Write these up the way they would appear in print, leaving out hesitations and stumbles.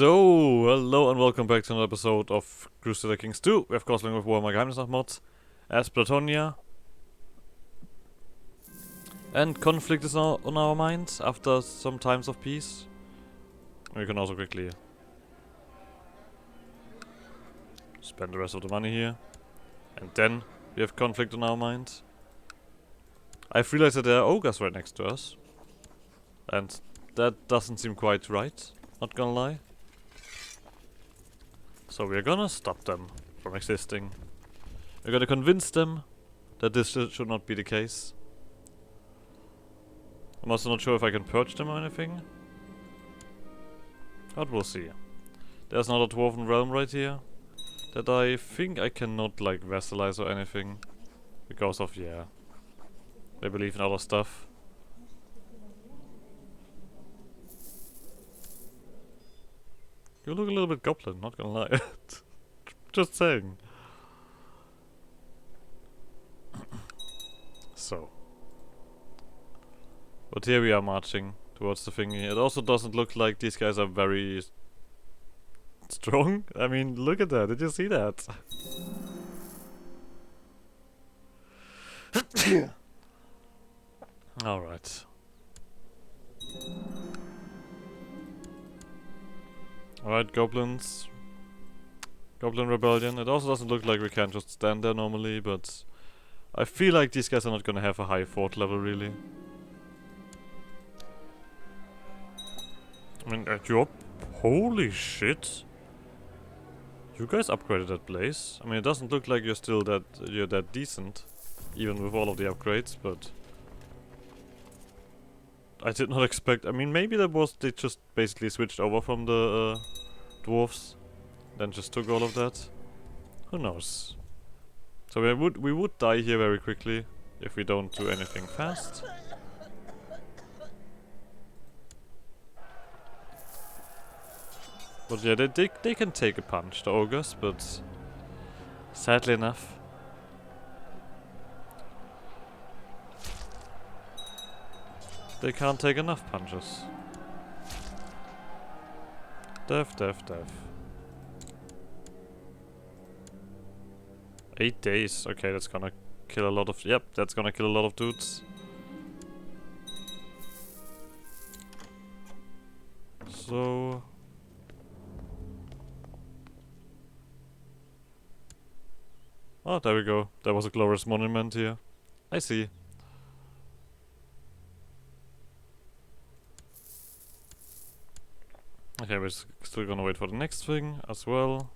So, hello and welcome back to another episode of Crusader Kings 2. We have course with Warhammer Geheimnisnacht mods as Bretonnia. And conflict is now on our minds after some times of peace. We can also quickly spend the rest of the money here. And then we have conflict on our minds. I've realized that there are ogres right next to us. And that doesn't seem quite right, not gonna lie. So we're gonna stop them from existing. We're gonna convince them that this should not be the case. I'm also not sure if I can purge them or anything. But we'll see. There's another dwarven realm right here that I think I cannot like vassalize or anything. Because of, yeah, they believe in other stuff. You look a little bit goblin, not gonna lie. Just saying. So. But here we are marching towards the thingy. It also doesn't look like these guys are very strong. I mean, look at that. Did you see that? Alright. Alright, goblins. Goblin rebellion. It also doesn't look like we can just stand there normally, but I feel like these guys are not gonna have a high fort level, really. I mean, holy shit! You guys upgraded that place. I mean, it doesn't look like you're that decent, even with all of the upgrades. But I did not expect. I mean, maybe they just basically switched over from the dwarves, then just took all of that. Who knows? So we would die here very quickly if we don't do anything fast. But yeah, they can take a punch, the ogres, but sadly enough, they can't take enough punches. Death. 8 days. Okay, that's gonna kill a lot of... Yep, that's gonna kill a lot of dudes. So... Oh, there we go. There was a glorious monument here. I see. Okay, we're still gonna wait for the next thing as well.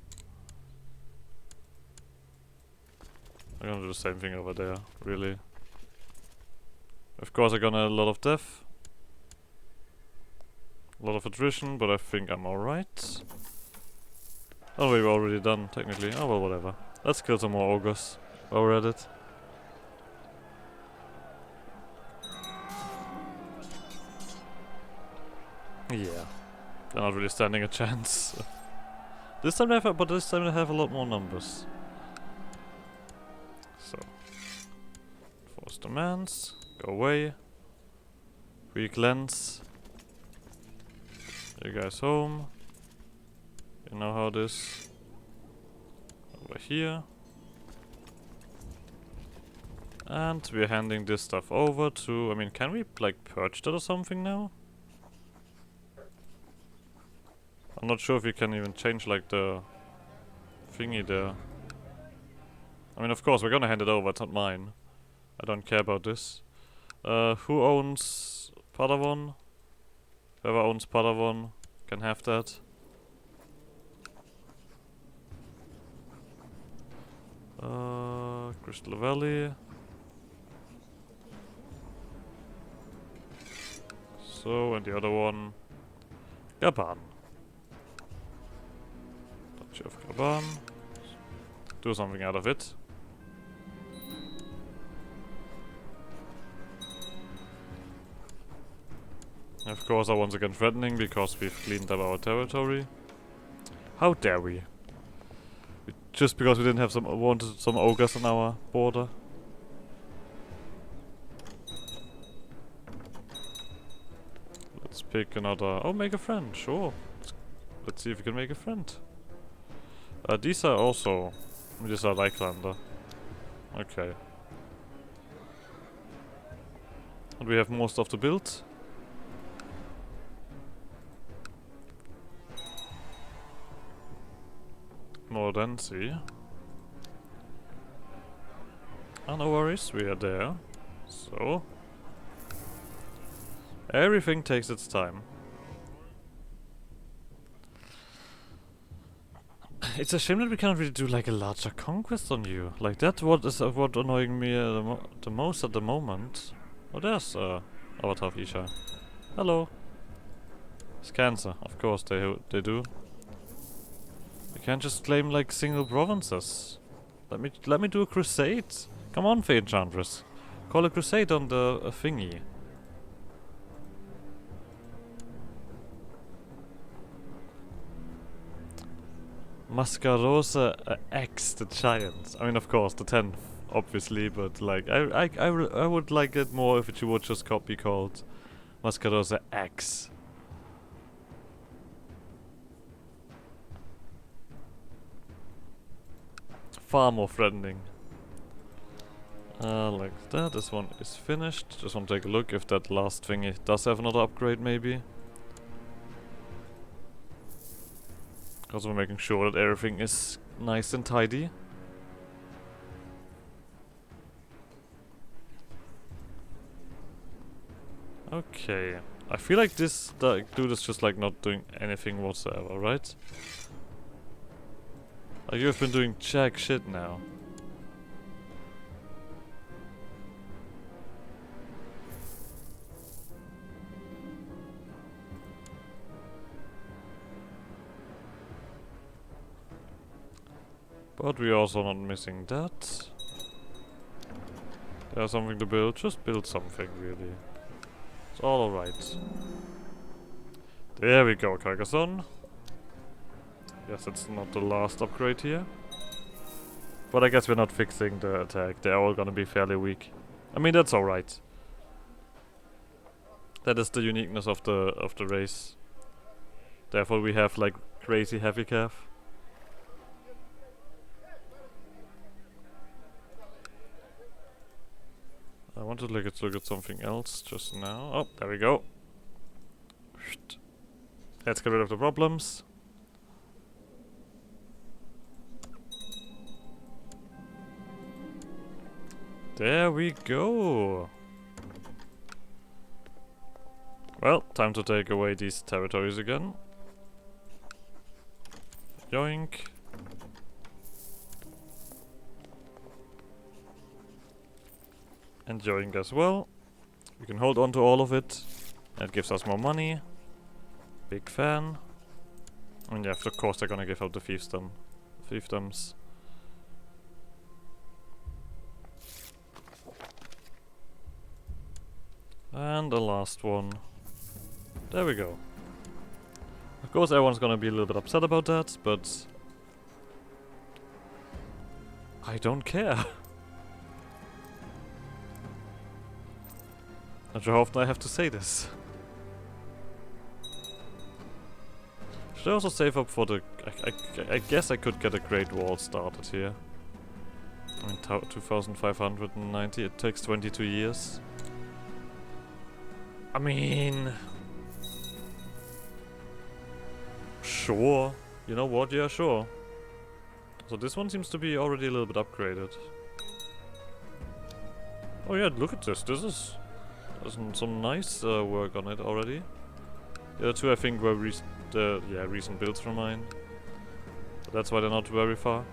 I'm gonna do the same thing over there, really. Of course I'm gonna a lot of death. A lot of attrition, but I think I'm alright. Oh, we were already done, technically. Oh well, whatever. Let's kill some more ogres while we're at it. Yeah. They're not really standing a chance. This time they have a lot more numbers. So. Force demands. Go away. Weak lens. You guys home. You know how it is. Over here. And we're handing this stuff over to... I mean, can we, like, purge that or something now? I'm not sure if we can even change, like, the thingy there. I mean, of course, we're gonna hand it over. It's not mine. I don't care about this. Who owns Padawan? Whoever owns Padawan can have that. Crystal Valley. So, and the other one, Gaban. Duchy of Gaban. Do something out of it. Of course, are once again threatening because we've cleaned up our territory. How dare we? Just because we didn't have wanted some ogres on our border. Let's pick another... Oh, make a friend, sure. Let's see if we can make a friend. These are also... These are Reiklander. Okay. And we have more stuff to build. More than see. Oh, no worries, we are there. So... Everything takes its time. It's a shame that we can't really do like a larger conquest on you. Like that what is what annoying me the most at the moment. Oh, there's Avatar of Isha. Hello. It's cancer. Of course they do. We can't just claim like single provinces. Let me do a crusade. Come on, Fey Enchantress. Call a crusade on the thingy. Mascarosa X the Giant. I mean, of course, the 10th, obviously, but like, I would like it more if it would just be called Mascarosa X. Far more threatening. Like that. This one is finished. Just want to take a look if that last thingy does have another upgrade, maybe. Also making sure that everything is nice and tidy. Okay. I feel like this dude is just like not doing anything whatsoever, right? Like you've been doing jack shit now. But we're also not missing that. There's something to build. Just build something, really. It's all alright. There we go, Carcassonne. Yes, it's not the last upgrade here. But I guess we're not fixing the attack. They're all gonna be fairly weak. I mean, that's alright. That is the uniqueness of the race. Therefore we have like crazy heavy cav. I wanted to look at something else just now. Oh, there we go. Let's get rid of the problems. There we go. Well, time to take away these territories again. Yoink. And yoink as well. We can hold on to all of it. That gives us more money. Big fan. And yeah, of course they're gonna give out the fiefdoms. And the last one. There we go. Of course everyone's gonna be a little bit upset about that, but I don't care. Not sure how often I have to say this. Should I also save up for the... I guess I could get a Great Wall started here. I mean, 2,590, it takes 22 years. I mean... Sure. You know what? Yeah, sure. So this one seems to be already a little bit upgraded. Oh yeah, look at this. This is... There's some nice work on it already. The other two I think were recent builds from mine. But that's why they're not very far.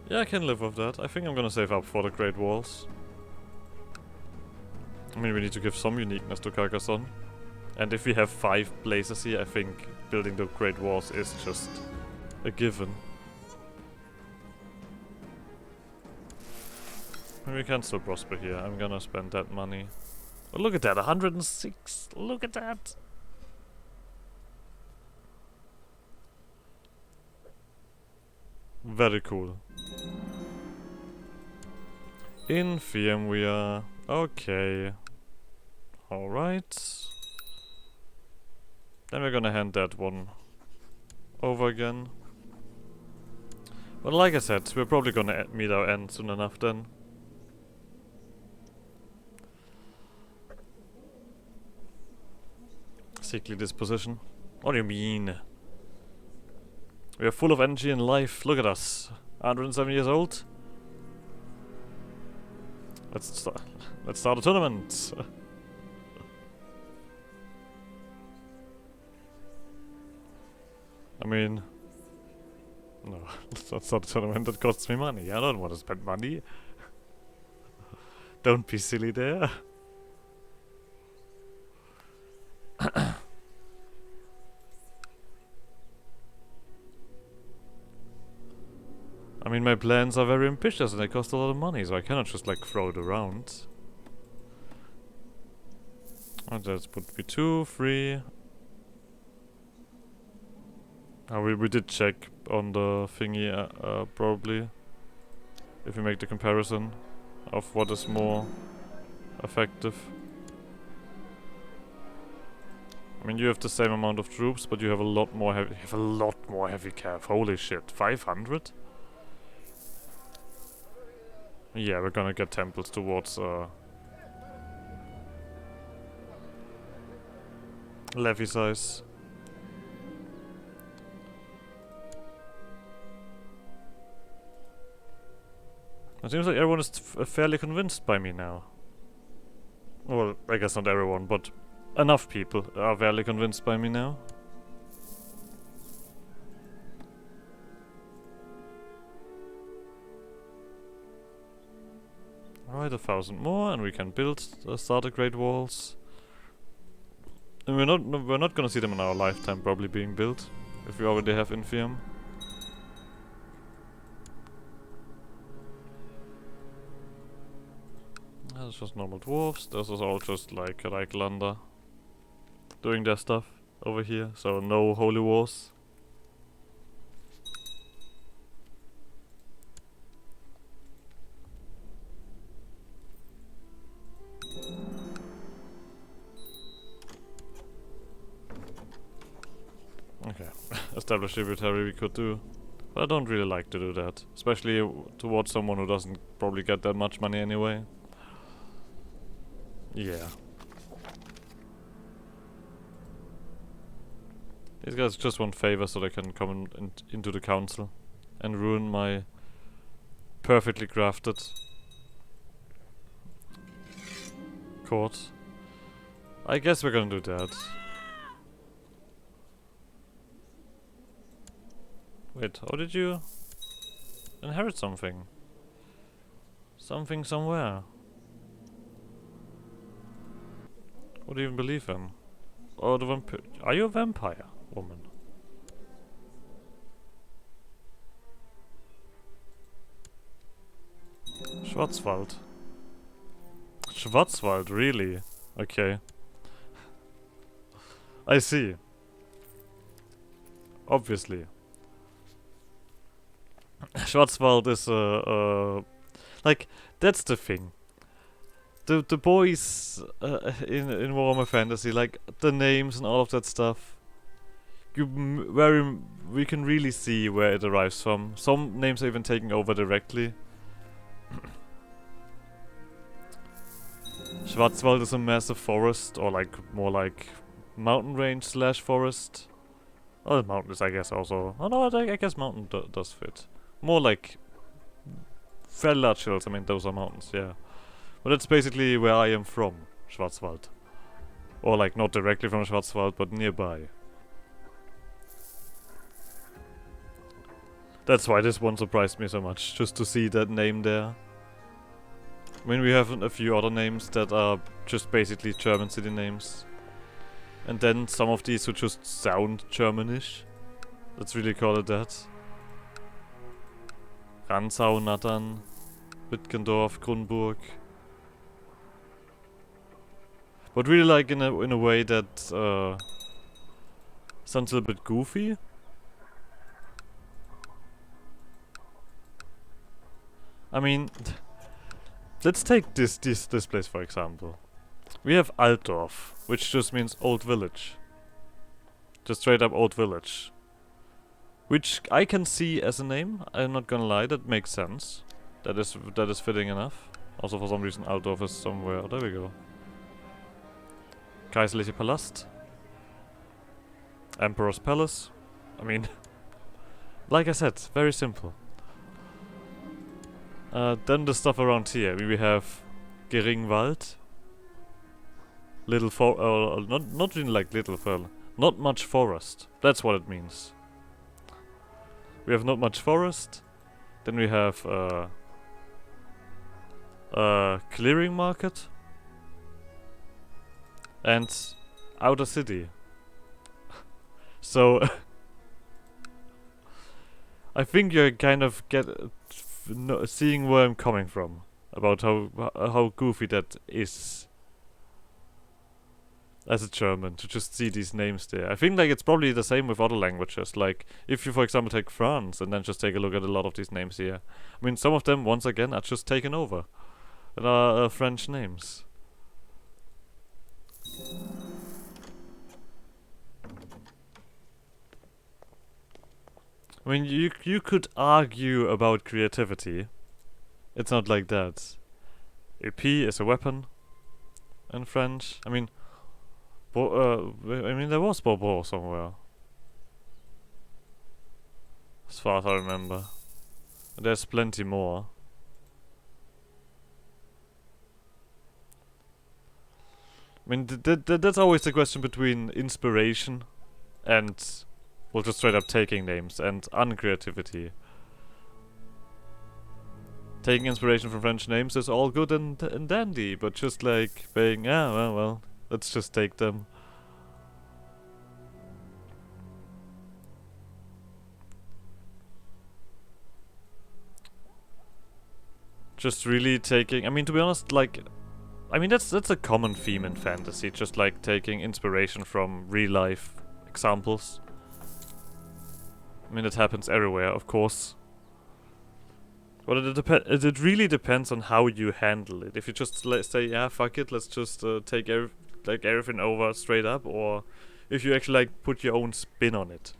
Yeah, I can live with that. I think I'm gonna save up for the Great Walls. I mean, we need to give some uniqueness to Carcassonne. And if we have 5 places here, I think building the Great Walls is just a given. And we can still prosper here. I'm gonna spend that money. But look at that, 106! Look at that! Very cool. In Fiam we are. Okay. Alright. Then we're gonna hand that one over again. But like I said, we're probably gonna meet our end soon enough then. Sickly disposition. What do you mean? We are full of energy and life. Look at us. 107 years old. Let's start a tournament. I mean, no, let's not a tournament that costs me money. I don't want to spend money. Don't be silly there. I mean, my plans are very ambitious and they cost a lot of money, so I cannot just like throw it around. And let's put B2, 3. We did check on the thingy, probably. If we make the comparison of what is more effective. I mean, you have the same amount of troops, but you have a lot more heavy. You have a lot more heavy cav. Holy shit, 500? Yeah, we're gonna get temples towards levy size. It seems like everyone is fairly convinced by me now. Well, I guess not everyone, but enough people are fairly convinced by me now. Alright, 1,000 more, and we can build start the Great Walls. And we're not gonna see them in our lifetime probably being built, if we already have Infiam. That's just normal dwarves. This is all just like Reiklander doing their stuff over here, so no holy wars. Okay, establish tributary we could do, but I don't really like to do that, especially towards someone who doesn't probably get that much money anyway. Yeah. These guys just want favor so they can come into the council and ruin my perfectly crafted court. I guess we're gonna do that. Wait, how did you inherit something? Something somewhere. What do you even believe in? Oh, the vampire. Are you a vampire, woman? Schwarzwald. Schwarzwald, really? Okay. I see. Obviously. Schwarzwald is like, that's the thing. The boys in Warhammer Fantasy, like the names and all of that stuff, we can really see where it arrives from. Some names are even taken over directly. Schwarzwald is a massive forest, or like more like mountain range slash forest. Oh, mountains, I guess also. Oh no, I guess mountain does fit. More like fairly large hills. I mean, those are mountains, yeah. But that's basically where I am from, Schwarzwald. Or like not directly from Schwarzwald, but nearby. That's why this one surprised me so much, just to see that name there. I mean, we have a few other names that are just basically German city names. And then some of these who just sound Germanish. Let's really call it that. Ransau, Nattern, Wittgendorf, Grunburg. But really like in a way that sounds a little bit goofy. I mean, let's take this place for example. We have Altdorf, which just means old village. Just straight up old village. Which I can see as a name, I'm not gonna lie, that makes sense. That is fitting enough. Also for some reason Altdorf is somewhere, there we go. Kaiserliche Palast. Emperor's Palace. I mean, like I said, very simple. Then the stuff around here. We have Geringwald. Little not really like little not much forest. That's what it means. We have not much forest. Then we have clearing market. And outer city. So I think you're kind of seeing where I'm coming from about how goofy that is as a German to just see these names there. I think like it's probably the same with other languages. Like if you for example take France and then just take a look at a lot of these names here. I mean some of them once again are just taken over and are French names. I mean, you could argue about creativity. It's not like that. AP is a weapon in French. I mean, there was Bobo somewhere. As far as I remember. There's plenty more. I mean, that's always the question between inspiration and, well, just straight up taking names and uncreativity. Taking inspiration from French names is all good and dandy, but just like being, yeah, well, let's just take them. Just really taking, I mean, to be honest, like, I mean, that's a common theme in fantasy, just like taking inspiration from real life examples. I mean, it happens everywhere, of course. But it really depends on how you handle it. If you just say, yeah, fuck it, let's just take everything over straight up, or if you actually like put your own spin on it.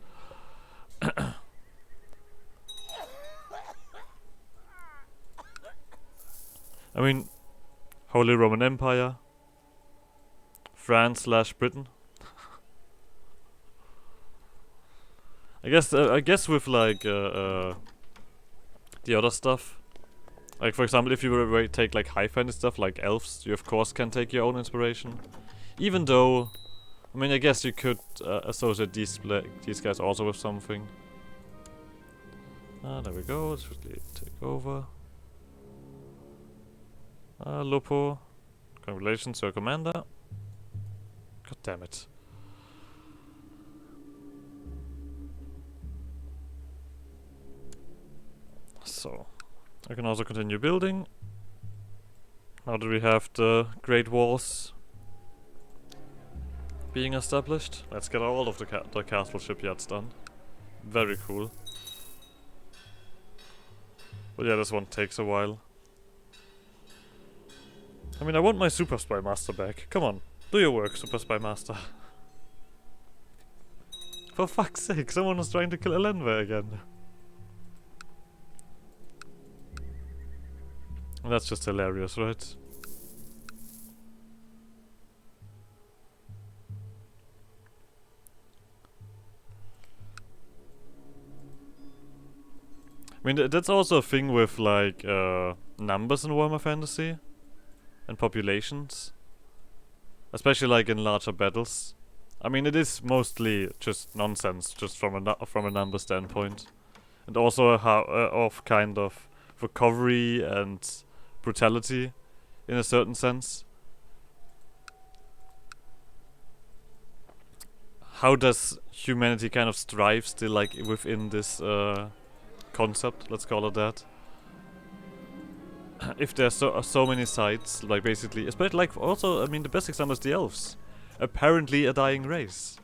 I mean, Holy Roman Empire, France/Britain. I guess with like the other stuff, like for example, if you were to take like high fantasy stuff like elves, you of course can take your own inspiration. Even though, I mean, I guess you could associate these guys also with something. There we go. Let's just take over. Lupo, congratulations, Sir Commander. God damn it. So, I can also continue building. Now that we have the Great Walls being established, let's get all of the castle shipyards done. Very cool. But yeah, this one takes a while. I mean, I want my Super Spy Master back. Come on, do your work, Super Spy Master. For fuck's sake, someone was trying to kill Elenve again. That's just hilarious, right? I mean, that's also a thing with like numbers in Warhammer Fantasy and populations, especially like in larger battles. I mean, it is mostly just nonsense, just from a number standpoint, and also of kind of recovery and brutality, in a certain sense. How does humanity kind of strive still like within this concept, let's call it that? If there's so many sides, like basically, especially like also, I mean, the best example is the elves. Apparently a dying race.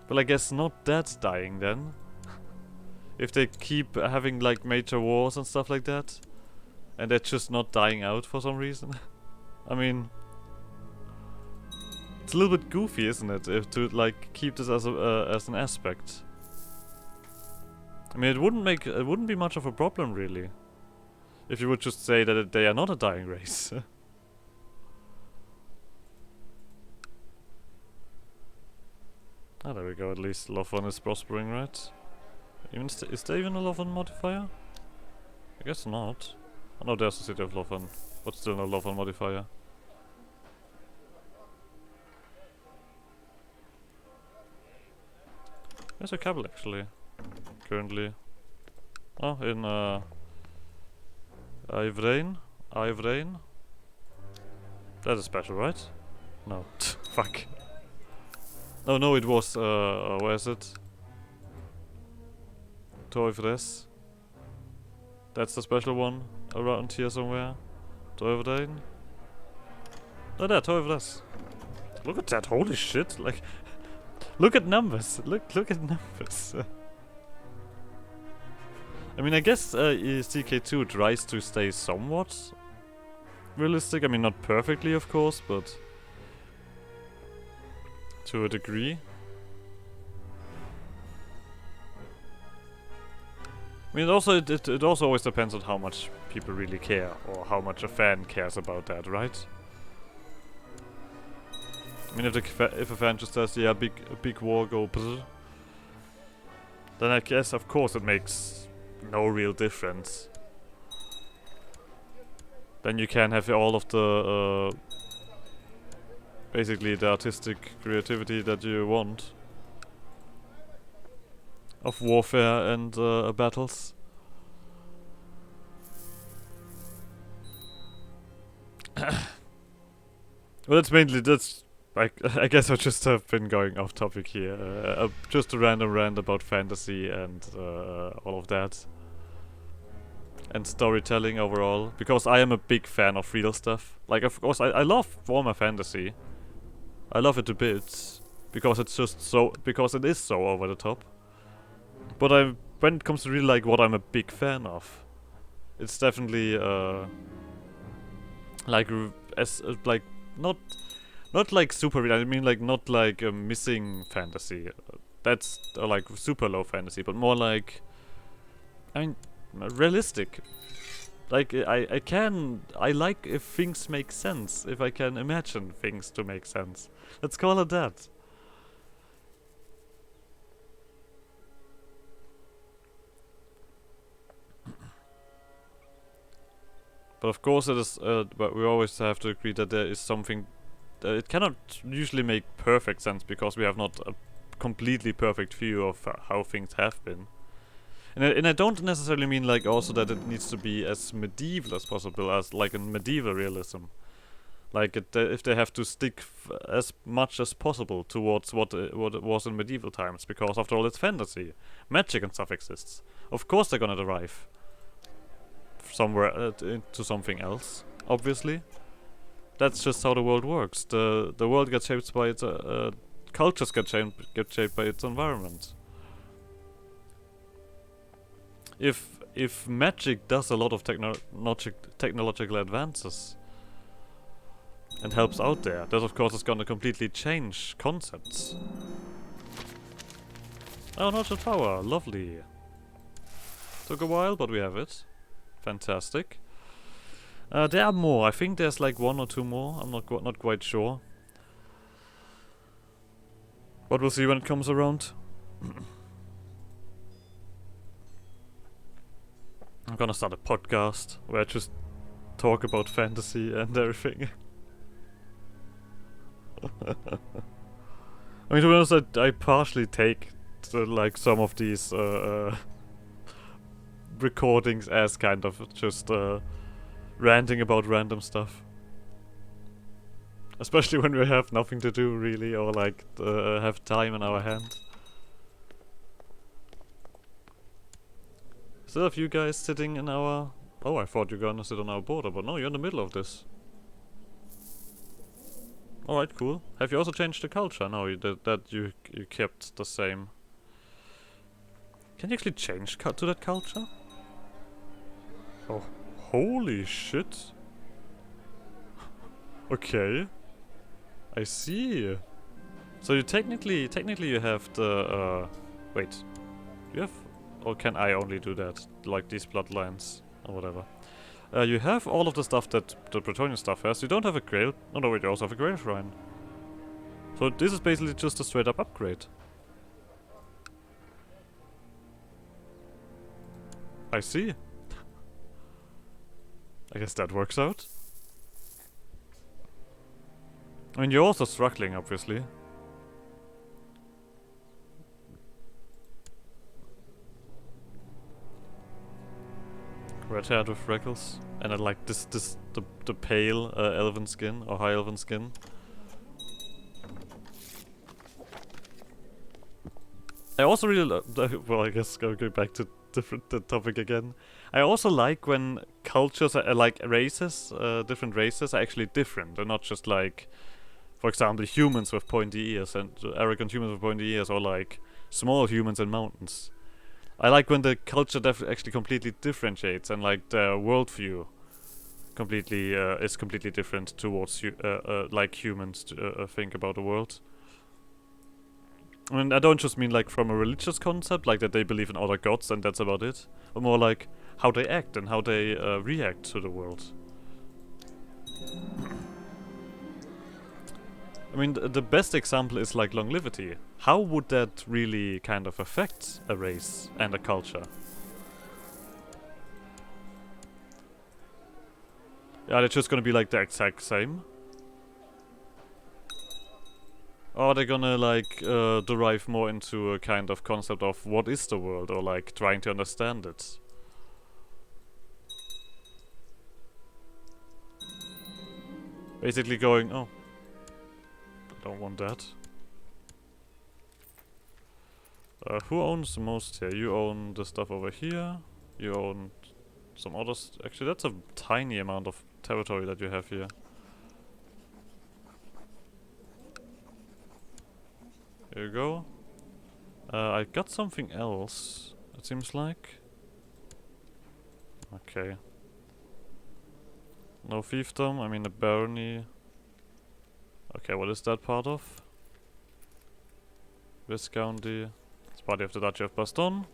But I guess not that dying then. If they keep having like major wars and stuff like that. and they're just not dying out for some reason. I mean, it's a little bit goofy, isn't it, if to like keep this as a as an aspect. I mean, it wouldn't be much of a problem really, if you would just say that they are not a dying race. Ah, there we go. At least Lothran is prospering, right? Even is there even a Lothran modifier? I guess not. Oh no, there's the city of Lothran, but still no Lothran modifier. There's a capital actually, currently. Oh, in Ivrain? Ivrain? That is special, right? No. Fuck. Oh no, it was, where is it? Toivres. That's the special one around here somewhere. Toivrain. Oh, there, Toivres. Look at that, holy shit, like... Look at numbers, look at numbers. I mean, I guess CK2 tries to stay somewhat realistic. I mean, not perfectly, of course, but to a degree. I mean, it also always depends on how much people really care, or how much a fan cares about that, right? I mean, if a fan just says, yeah, big war, go brr, then I guess, of course, it makes no real difference. Then you can have all of the, basically the artistic creativity that you want of warfare and battles. Well, that's I guess I just have been going off topic here. Just a random rant about fantasy and all of that. And storytelling overall. Because I am a big fan of real stuff. Like, of course, I love Warhammer Fantasy. I love it to bits. Because it's just so... Because it is so over the top. But when it comes to really, like, what I'm a big fan of, it's definitely, like, like, not like super real, I mean like not like missing fantasy. That's like super low fantasy, but more like, I mean, realistic. Like I like if things make sense, if I can imagine things to make sense. Let's call it that. But of course it is, but we always have to agree that there is something. It cannot usually make perfect sense because we have not a completely perfect view of how things have been. And I don't necessarily mean like also that it needs to be as medieval as possible, as like in medieval realism. Like if they have to stick as much as possible towards what it was in medieval times, because after all it's fantasy, magic and stuff exists. Of course they're gonna derive somewhere into something else, obviously. That's just how the world works. The world gets shaped by its cultures get shaped by its environment. If magic does a lot of technological advances and helps out there, that of course is gonna completely change concepts. Oh, notched power, lovely. Took a while, but we have it. Fantastic. There are more. I think there's like one or two more. I'm not quite sure. But we'll see when it comes around. I'm gonna start a podcast where I just talk about fantasy and everything. I mean, to be honest, I partially take like some of these recordings as kind of just ranting about random stuff. Especially when we have nothing to do really, or like have time in our hand. Still a few guys sitting in our... Oh, I thought you were gonna sit on our border, but no, you're in the middle of this. Alright, cool. Have you also changed the culture? No, you kept the same. Can you actually change to that culture? Oh, Holy shit. Okay. I see. So you technically you have the, wait. You have, or can I only do that? Like these bloodlines, or whatever. You have all of the stuff that the Bretonnia stuff has. You don't have a Grail. Oh no, wait, you also have a Grail Shrine. So this is basically just a straight up upgrade. I see. I guess that works out. I mean, you're also struggling, obviously. Red haired with freckles. And I like the pale elven skin, or high elven skin. I also really well, I guess going back to the topic again. I also like when cultures are like races, different races are actually different. They're not just like, for example, humans with pointy ears and arrogant humans with pointy ears, or like small humans in mountains. I like when the culture actually completely differentiates and like their worldview completely is completely different towards like humans think about the world. I mean, I don't just mean like from a religious concept, like that they believe in other gods and that's about it, but more like how they act and how they react to the world. I mean, the best example is like longevity. How would that really kind of affect a race and a culture? Yeah, they're just gonna be like the exact same. Or are they gonna like derive more into a kind of concept of what is the world, or like trying to understand it? Basically going, oh, I don't want that. Who owns the most here? You own the stuff over here. You own some others. Actually, that's a tiny amount of territory that you have here. Here you go. I got something else, it seems like. Okay. No fiefdom, I mean a barony. Okay, what is that part of? Viscounty. It's part of the Duchy of Baston.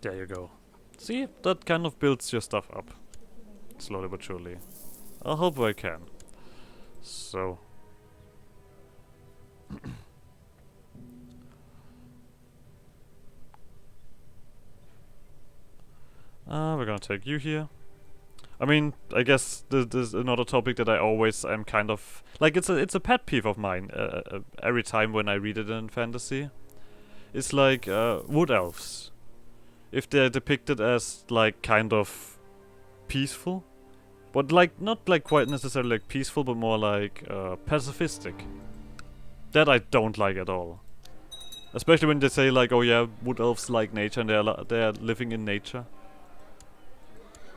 There you go. See? That kind of builds your stuff up. Slowly but surely. I hope I can. So. We're gonna take you here. I mean, I guess there's another topic that I always am kind of like. It's a pet peeve of mine. Every time when I read it in fantasy, it's like wood elves. If they're depicted as like kind of peaceful, but like not like quite necessarily like peaceful, but more like pacifistic. That I don't like at all. Especially when they say like, oh yeah, wood elves like nature and they're living in nature.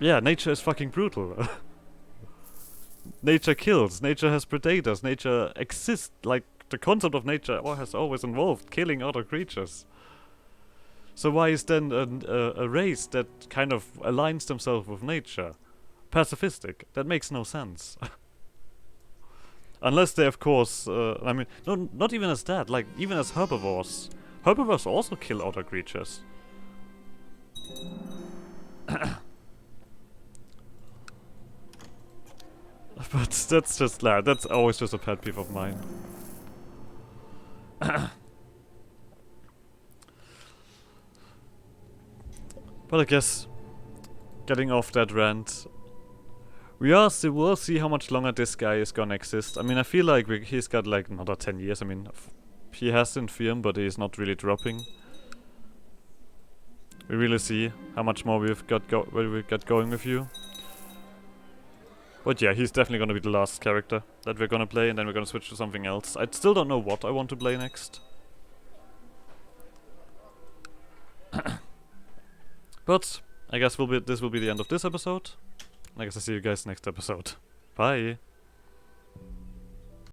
Yeah, nature is fucking brutal. Nature kills, nature has predators, nature exists, like the concept of nature has always involved killing other creatures. So why is then a race that kind of aligns themselves with nature pacifistic? That makes no sense. Unless they, of course, I mean, no, not even as that, like, even as herbivores. Herbivores also kill other creatures. But that's just, that's always just a pet peeve of mine. But I guess, getting off that rant, we'll see how much longer this guy is gonna exist. I mean, I feel like he's got like another 10 years. I mean, he has Infirm, but he's not really dropping. We really see how much more we've got going with you. But yeah, he's definitely gonna be the last character that we're gonna play, and then we're gonna switch to something else. I still don't know what I want to play next. But I guess this will be the end of this episode. I guess I'll see you guys next episode. Bye!